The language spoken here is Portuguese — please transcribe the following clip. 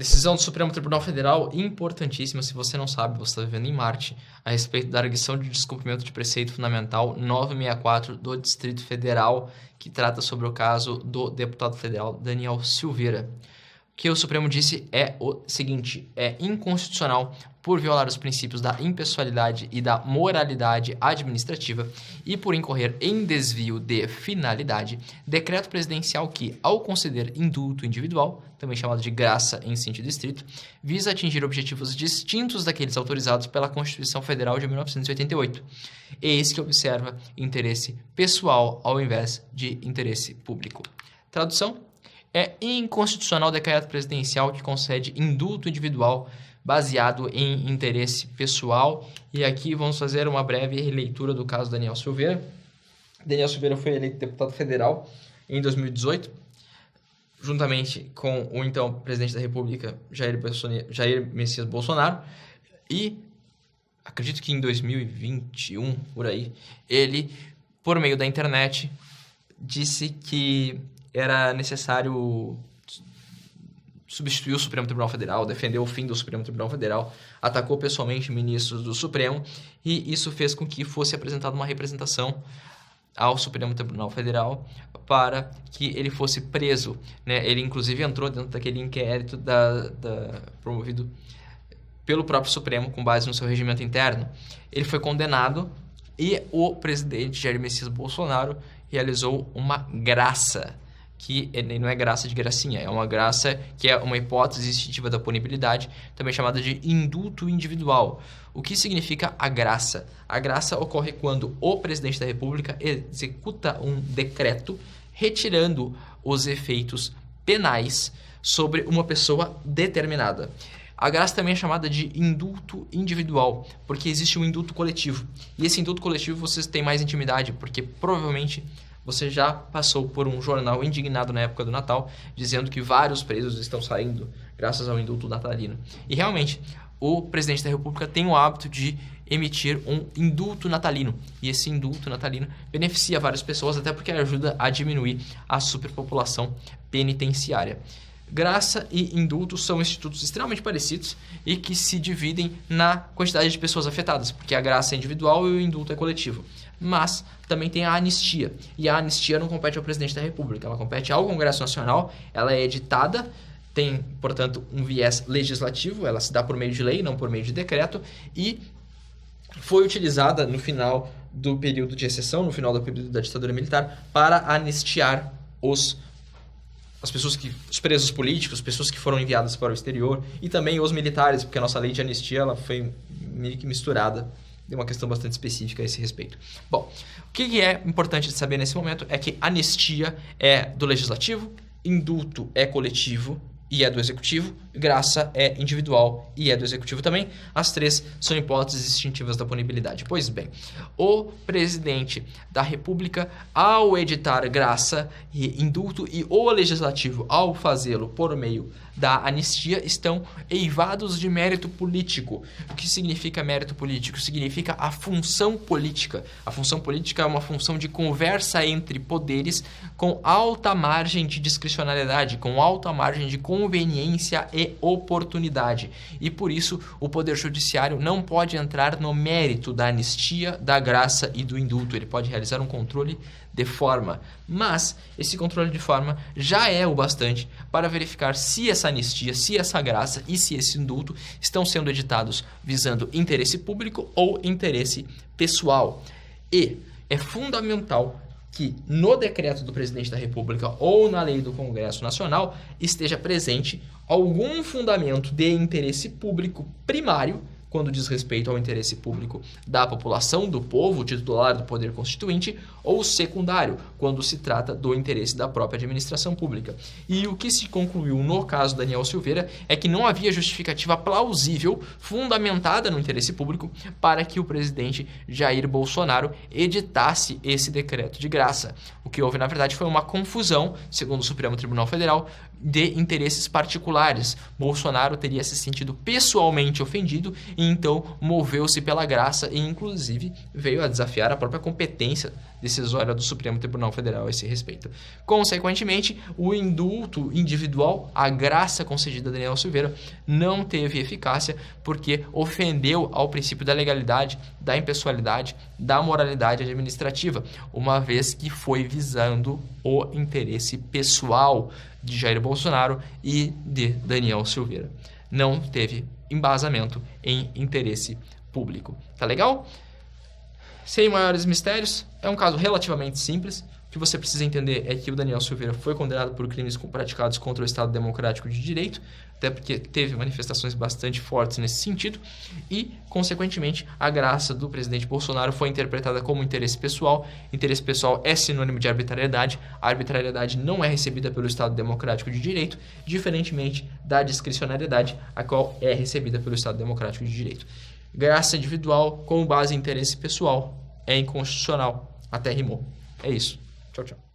Decisão do Supremo Tribunal Federal importantíssima. Se você não sabe, você está vivendo em Marte, a respeito da arguição de descumprimento de preceito fundamental 964 do Distrito Federal, que trata sobre o caso do deputado federal Daniel Silveira. O que o Supremo disse é o seguinte: é inconstitucional por violar os princípios da impessoalidade e da moralidade administrativa e por incorrer em desvio de finalidade, decreto presidencial que, ao conceder indulto individual, também chamado de graça em sentido estrito, visa atingir objetivos distintos daqueles autorizados pela Constituição Federal de 1988. Eis que observa interesse pessoal ao invés de interesse público. Tradução: é inconstitucional o decreto presidencial que concede indulto individual baseado em interesse pessoal. E aqui vamos fazer uma breve releitura do caso Daniel Silveira. Daniel Silveira foi eleito deputado federal em 2018, juntamente com o então presidente da República, Jair Messias Bolsonaro, e acredito que em 2021, por aí, ele, por meio da internet, disse que era necessário substituir o Supremo Tribunal Federal, defender o fim do Supremo Tribunal Federal, atacou pessoalmente ministros do Supremo, e isso fez com que fosse apresentada uma representação ao Supremo Tribunal Federal para que ele fosse preso, né? Ele, inclusive, entrou dentro daquele inquérito promovido pelo próprio Supremo, com base no seu regimento interno. Ele foi condenado e o presidente Jair Messias Bolsonaro realizou uma graça, que não é graça de gracinha, é uma graça que é uma hipótese extintiva da punibilidade, também chamada de indulto individual. O que significa a graça? A graça ocorre quando o presidente da República executa um decreto retirando os efeitos penais sobre uma pessoa determinada. A graça também é chamada de indulto individual, porque existe um indulto coletivo. E esse indulto coletivo vocês têm mais intimidade, porque provavelmente você já passou por um jornal indignado na época do Natal, dizendo que vários presos estão saindo graças ao indulto natalino. E realmente, o presidente da República tem o hábito de emitir um indulto natalino. E esse indulto natalino beneficia várias pessoas, até porque ajuda a diminuir a superpopulação penitenciária. Graça e indulto são institutos extremamente parecidos e que se dividem na quantidade de pessoas afetadas, porque a graça é individual e o indulto é coletivo. Mas também tem a anistia, e a anistia não compete ao presidente da República, ela compete ao Congresso Nacional, ela é editada, tem, portanto, um viés legislativo, ela se dá por meio de lei, não por meio de decreto, e foi utilizada no final do período de exceção, no final do período da ditadura militar, para anistiar os presos políticos, pessoas que foram enviadas para o exterior, e também os militares, porque a nossa lei de anistia ela foi meio que misturada. Tem uma questão bastante específica a esse respeito. Bom, o que é importante de saber nesse momento é que anistia é do legislativo, indulto é coletivo e é do executivo, graça é individual e é do executivo também. As três são hipóteses extintivas da punibilidade. Pois bem, o presidente da República, ao editar graça e indulto, e o legislativo, ao fazê-lo por meio da anistia, estão eivados de mérito político. O que significa mérito político? Significa a função política. A função política é uma função de conversa entre poderes com alta margem de discricionariedade, com alta margem de conveniência e oportunidade. E por isso o Poder Judiciário não pode entrar no mérito da anistia, da graça e do indulto. Ele pode realizar um controle de forma, mas esse controle de forma já é o bastante para verificar se essa anistia, se essa graça e se esse indulto estão sendo editados visando interesse público ou interesse pessoal. E é fundamental que no decreto do presidente da República ou na lei do Congresso Nacional esteja presente algum fundamento de interesse público primário, quando diz respeito ao interesse público da população, do povo, titular do poder constituinte, ou secundário, quando se trata do interesse da própria administração pública. E o que se concluiu no caso Daniel Silveira é que não havia justificativa plausível, fundamentada no interesse público, para que o presidente Jair Bolsonaro editasse esse decreto de graça. O que houve, na verdade, foi uma confusão, segundo o Supremo Tribunal Federal, de interesses particulares. Bolsonaro teria se sentido pessoalmente ofendido e então moveu-se pela graça e inclusive veio a desafiar a própria competência decisória do Supremo Tribunal Federal a esse respeito. Consequentemente, o indulto individual, a graça concedida a Daniel Silveira, não teve eficácia porque ofendeu ao princípio da legalidade, da impessoalidade, da moralidade administrativa, uma vez que foi visando o interesse pessoal de Jair Bolsonaro e de Daniel Silveira. Não teve embasamento em interesse público. Tá legal? Sem maiores mistérios, é um caso relativamente simples. O que você precisa entender é que o Daniel Silveira foi condenado por crimes praticados contra o Estado Democrático de Direito, até porque teve manifestações bastante fortes nesse sentido, e, consequentemente, a graça do presidente Bolsonaro foi interpretada como interesse pessoal. Interesse pessoal é sinônimo de arbitrariedade. A arbitrariedade não é recebida pelo Estado Democrático de Direito, diferentemente da discricionariedade, a qual é recebida pelo Estado Democrático de Direito. Graça individual com base em interesse pessoal é inconstitucional. Até rimou. É isso. Tchau, tchau.